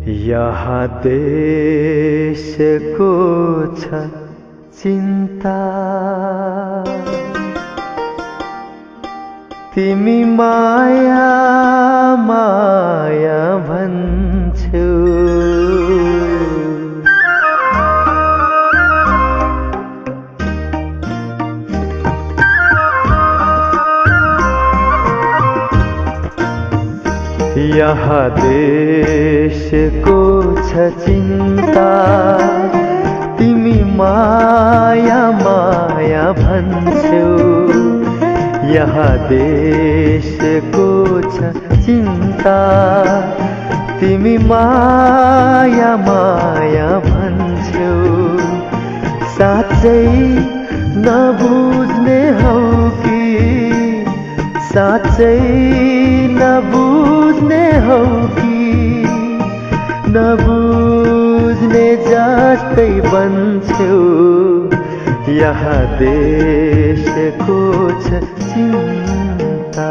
यहाँ देशको छ चिन्ता, तिमी माया माया भन्छौ। यहाँ देशको छ चिन्ता, तिमी माया माया भन्छौ। यहाँ देशको छ चिन्ता, तिमी माया माया भन्छौ। साँच्चै नबुझ्ने हौ कि, साँच्चै नबुझ्ने हौ कि, नबुझ्ने जस्तै बन्छौ। यहाँ देशको छ चिन्ता।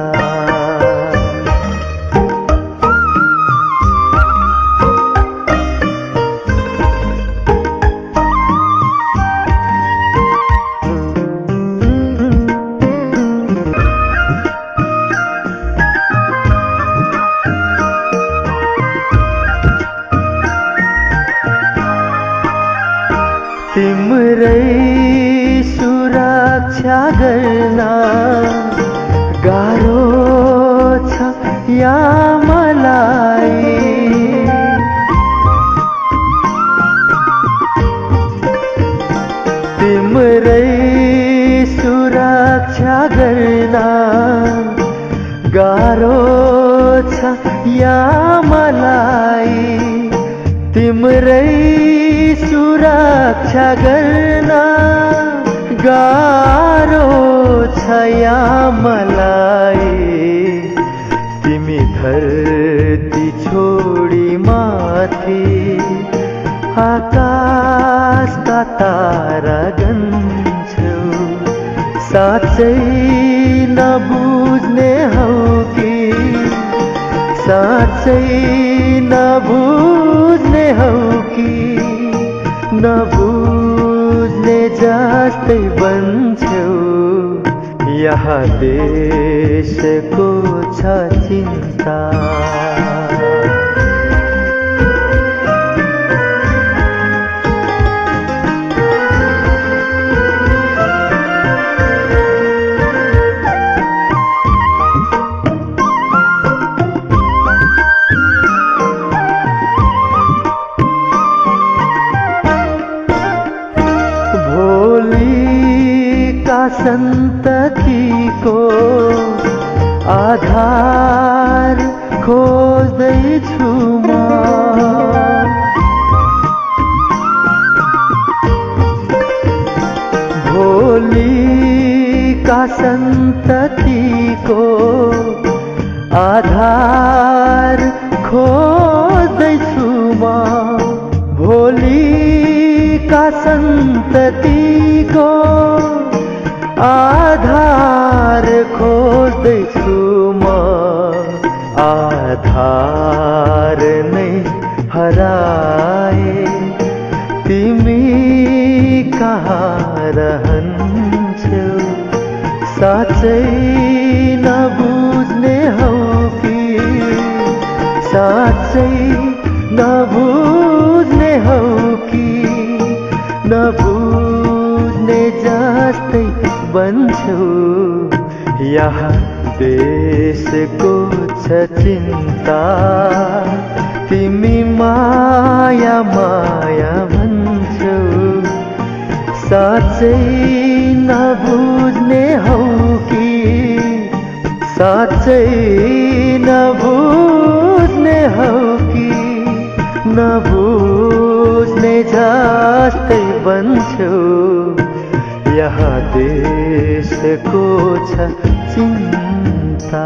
तिम्रै सुरक्षा गर्न गाह्रो छ या मलाई। तिम्रै सुरक्षा गर्न गाह्रो छ या मलाई। तिम्रै सुरक्षा गर्न गाह्रो छ या मलाई। तिमी धरती छोडी माथि आकाशका तारा गन्छौ। साँच्चै नबुझ्ने हौ कि, साँच्चै नबुझ्ने हौ कि, नबुझ्ने जस्तै बन्छौ। यहाँ देशको छ चिन्ता। सन्ततिको आधार खोज्दैछु म। भोलिका सन्ततिको आधार खोज्दैछु म। भोलिका सन्ततिको आधार खोज्दैछु म। आधार नै हराए तिमी कहाँ रहन्छौ। साँच्चै नबुझ्ने हौ कि, साँच्चै नबुझ्ने हौ कि, नबुझ्ने जस्तै बन्छौ। यहाँ देशको छ चिन्ता, तिमी माया माया भन्छौ। साँच्चै नबुझ्ने हौ कि, साँच्चै नबुझ्ने हौ कि, नबुझ्ने जस्तै बन्छौ। यहाँ देशको छ चिन्ता।